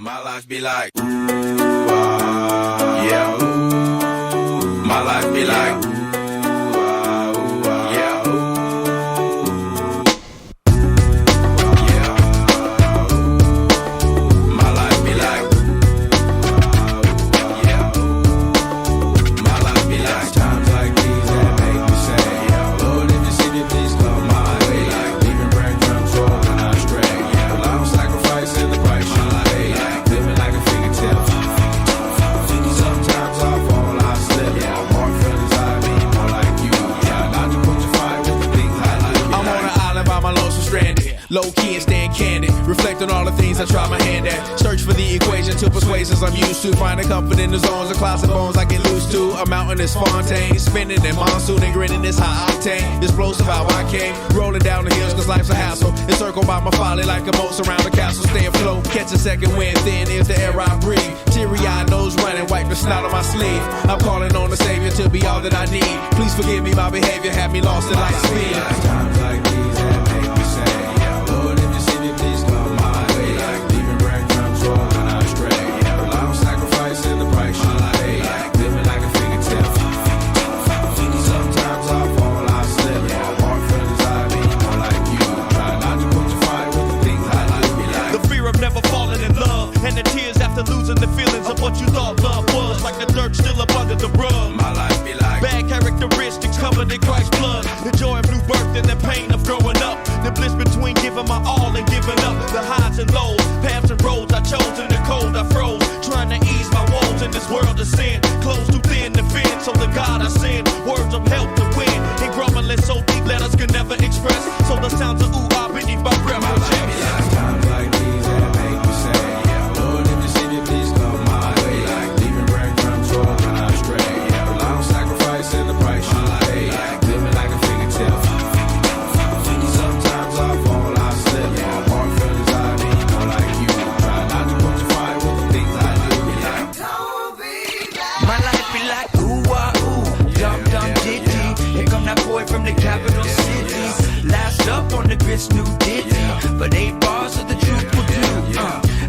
My life be like, ooh, ah, yeah, ooh. My life be like, ooh, ah, yeah, ooh. Yeah, ooh. My life be like, ooh, yeah, ooh. My life be like times like these that make me say, yeah, Lord, if you see me, please come my way. Like leaving breadcrumbs rolling I stray. Yeah, well, I'm sacrificing the price you pay. Like living like a figure tale. Sometimes I fall, I slip. Yeah, I'm more feelings I mean, more like you. Yeah, not to put your fire with the things I like. I'm on an island by my lonesome stranded. Low key and staying candid. Reflect on all the things I try my hand at. Search for the equation to persuasions I'm used to. Finding comfort in the zones of clouds and bones I get loose to. A mountain is Fontaine. Spinning in monsoon and grinning is high octane. Explosive how I came. Rolling down the hills cause life's a hassle. Encircled by my folly like a moat surround the castle. Stay afloat. Catch a second wind thin is the air I breathe. Teary-eyed nose running. Wipe the snot on my sleeve. I'm calling on the Savior to be all that I need. Please forgive me my behavior. Had me lost in light speed. Times like these that make me say, yeah, Lord, if you see me, please come my way. Like leaving breadcrumbs rolling I stray. Yeah, well, I'm sacrificing the price you pay. Like living like a figure tale. Sometimes I fall, I slip. Yeah, more feelings I mean, more like you. Try not to put your fire with the things I like. Be like, The fear of never falling in love, and the tears after losing the feelings of what you thought love was. Like the dirt still up under the rug. my life be like, Bad characteristics covered in Christ's blood. The joy of new birth and the pain of growing up. The bliss between giving my all and giving up. The highs and lows, paths and roads I chose. In the cold I froze, trying to ease my woes in this world of sin. Close too thin to fit, so the God I send words of help to win. And grumbling so deep letters can never express. So the sounds of ooh ah beneath my breath my will life be check. like times like these that make me say, yeah, Lord, if you see me, please come my way. Like leaving breadcrumbs rolling I stray. Yeah, well, I'm sacrificing the price you pay. Like living like a figure tale. Sometimes I fall, I slip. Yeah, more feelings I mean, more like you. Try not to put your fire with the things I do. Be like, My life be like ooh wah ooh, dum dum ditty. Here come that boy from the capital city. Last up on the grits, new ditty. But 8 bars of the truth will do.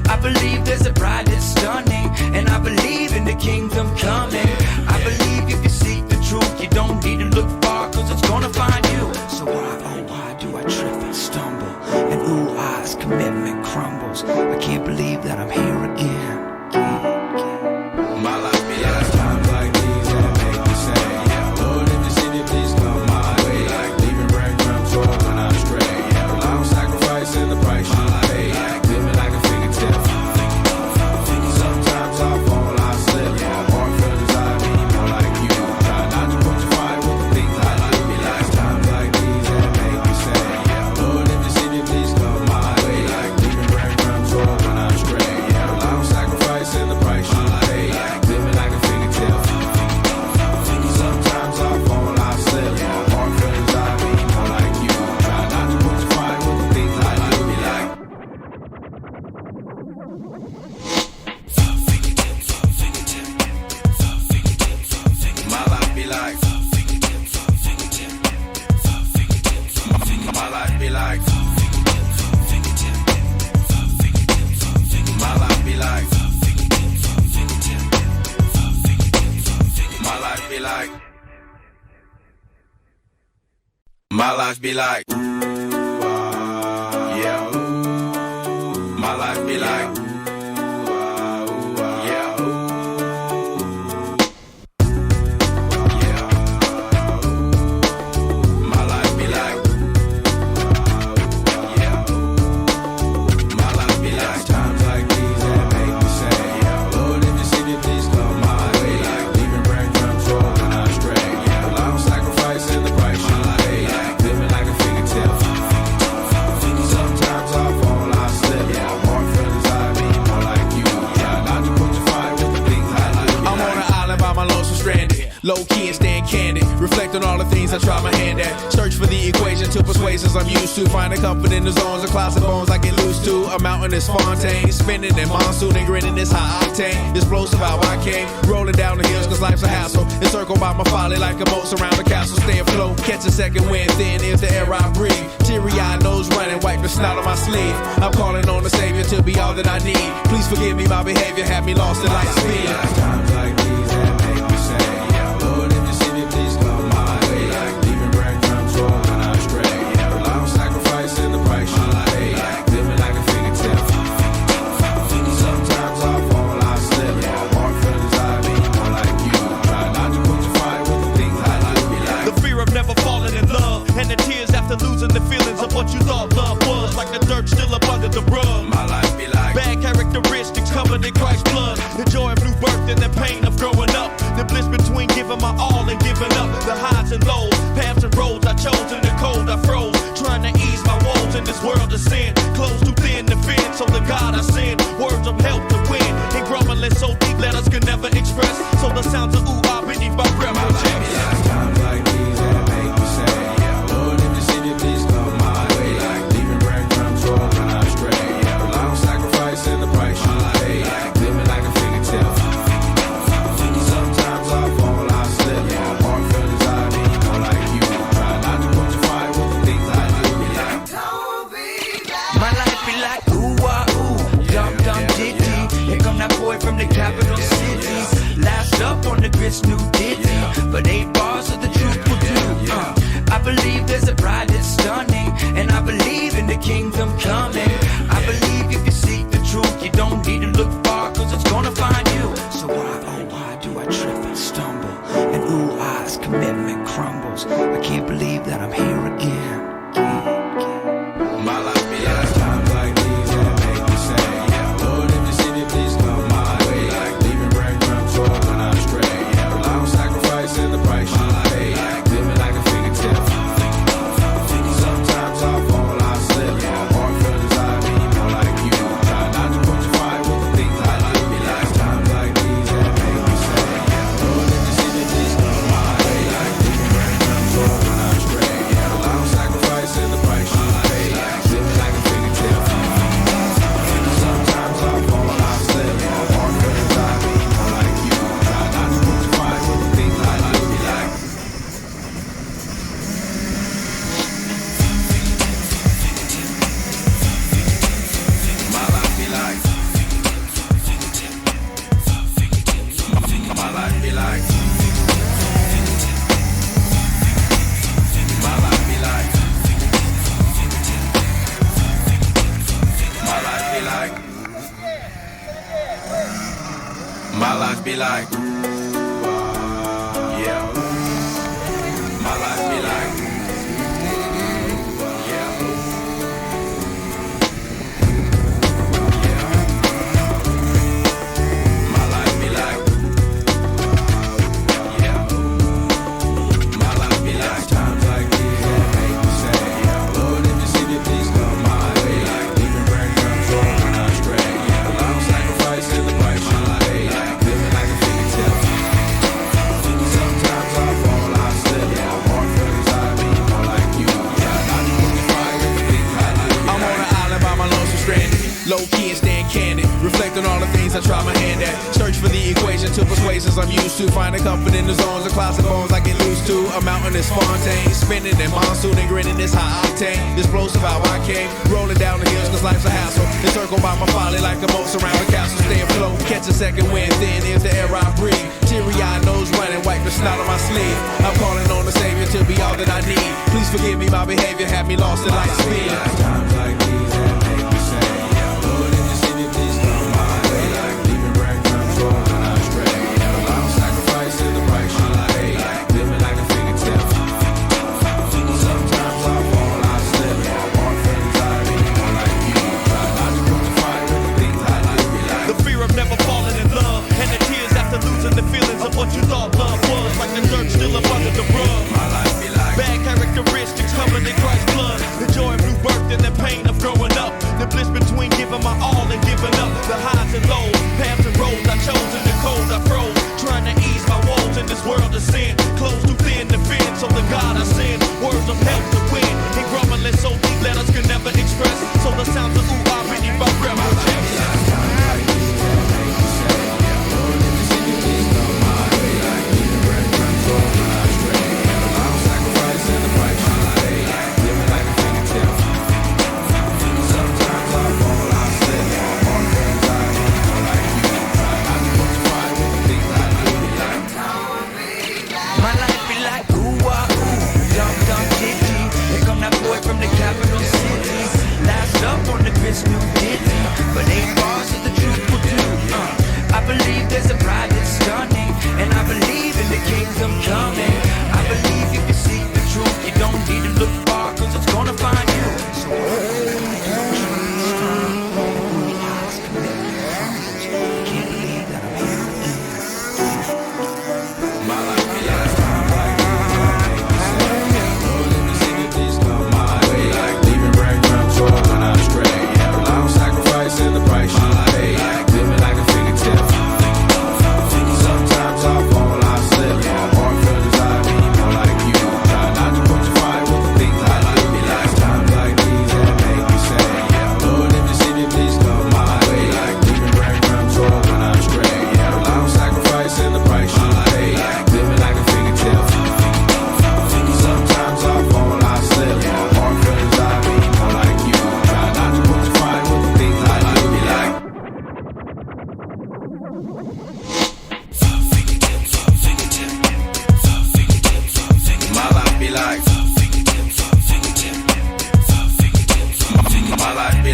I believe there's a bride that's stunning, and I believe in the kingdom coming. I believe if you seek the truth, you don't need to look far, cause it's gonna find you. So why, oh why do I trip and stumble? And ooh ah's commitment crumbles. I can't believe that I'm here again. my life be like times like these that make me say, yeah, Lord, if you see me, please come my way. Like leaving breadcrumbs rolling I stray. Yeah, well, I'm sacrificing the price you pay. Like living like a figure tale. Sometimes I fall, I slip. Yeah, more feelings I mean, more like you. Try not to put your fire with the things I like. Be like times like these that make me say, yeah, Lord, if you see me, please come my way. Like leaving breadcrumbs rolling I stray. Yeah, well, I'm sacrificing the price you pay. Like living like a figure tale. Sometimes I fall, I slip. Yeah, more feelings I mean, more like you. Try not to put your fire with the things I like. Be like, my life be like, my life be like, my life be like, my life be like, my life be like, ooh, ah, yeah, ooh. My life be like, ooh, ah, yeah, ooh. Yeah, ooh. My life be like, ooh, yeah, ooh. My life be like times like these that make me say, yeah, Lord, if you see me, please come my way. Like leaving breadcrumbs rolling I stray. Yeah, well, I'm sacrificing the price you pay. Like living like a figure tale. low key and stand candid. Reflect on all the things I try my hand at. Search for the equation to persuasions I'm used to. Finding comfort in the zones of clouds and bones I get loose to. A mountain is Fontaine, spinning in monsoon and grinning this high octane. Explosive how I came, rolling down the hills cause life's a hassle. Encircled by my folly like a moat around the castle. Stay afloat, catch a second wind thin is the air I breathe. Teary-eyed nose running, wipe the snot on my sleeve. I'm calling on the Savior to be all that I need. Please forgive me, my behavior had me lost in light speed. Times like these that make me say, yeah, Lord, if you see me, please come my way. Like leaving breadcrumbs for when I stray. Yeah, rely on sacrifice and the price you pay. Like living like a fingertip. Sometimes I fall, I slip. Yeah, walk for desire, be more like you. Try not to put your fire with the things I like. Be like The fear of never falling in love, and the tears after losing the feelings of what you thought love was. Like the dirt still up under the rug. my life be like. Bad characteristics covered in Christ's blood. The joy of new birth and the pain of growing up. The bliss between giving my all and giving up. The highs and lows, paths and roads I chose in the cold I froze. Trying to ease my woes in this world of sin. Close too thin to fit, so the God I send. Words of help to win. And grumbling so deep letters can never express. So the sounds of ooh ah beneath my breath My life be like times like these that make me say, yeah, Lord, if you see me, please come my way. Like leaving breadcrumbs for when I stray. Yeah, rely on sacrifice and the price you pay. Like living like a fingertip. Sometimes I fall, I slip. Yeah, walk for desire, be more like you. Try not to put your fire with the things I do. Be like, My life be like ooh ah ooh, dum dum ditty. Here come that boy from the capital city. Last up on the grits, new ditty. But 8 bars of the truth will do. I believe there's a bride that's stunning, and I believe in the kingdom coming. I believe if you seek the truth, you don't need to look far, cause it's gonna find you. So why, oh why do I trip and stumble? And ooh ah's commitment crumbles. I can't believe that I'm here again. my life be like times like these that make me say, yeah, Lord, if you see me, please come my way. Like leaving breadcrumbs for when I stray. Yeah, rely on sacrifice and the price you pay. Like living like a fingertip. Sometimes I fall, I slip. Yeah, walk for desire, be more like you. Try not to put your fire with the things I like. Be like times like these that make me say, yeah, Lord, if you see me, please come my way. Like leaving breadcrumbs for when I stray. Yeah, rely on sacrifice and the price you pay. Like living like a fingertip. Sometimes I fall, I slip. Yeah, walk for desire, be more like you. Try not to put your fire with the things I like. Be like. My life be like. My life be like. My life be like. My life be like. My life be like. Yeah. My life be like. Yeah. My life be like. Yeah. My life be like times like these that make me say, yeah, Lord, if you see me, please come my way. Like leaving breadcrumbs for when I stray. Yeah, allow sacrifice and the price you pay. Like living like a fingertip. Sometimes I fall, I slip. Yeah, walk for desire, be more like you. Try not to put your fire with the things I do. I'm on an island by my lonesome stranded. Low key and stand candid. Reflect on all the things I try my hand at. Search for the equation to persuasions I'm used to. Finding comfort in the zones of clouds and bones I get loose to. A mountain is Fontaine, spinning in monsoon and grinning this high octane. Explosive how I came, rolling down the hills cause life's a hassle. Encircled by my folly like a moat around the castle. Stay afloat, catch a second wind thin is the air I breathe. Teary-eyed nose running, wipe the snot on my sleeve. I'm calling on the Savior to be all that I need. Please forgive me, my behavior had me lost in light speed. Times like these that make me say, yeah, Lord, if you see me, please come my way. Like leaving breadcrumbs for when I stray. Yeah, allow sacrifice and the price you pay. Like living like a fingertip. Sometimes I fall, I slip. Yeah, walk for desire, be more like you. Try not to put your fire with the things I like. Be like. The fear of never falling in love, and the tears after losing the feelings of what you thought love was. Like the dirt still up under the rug. My life be like. Bad characteristics covered in Christ's blood. The joy of new birth and the pain of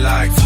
like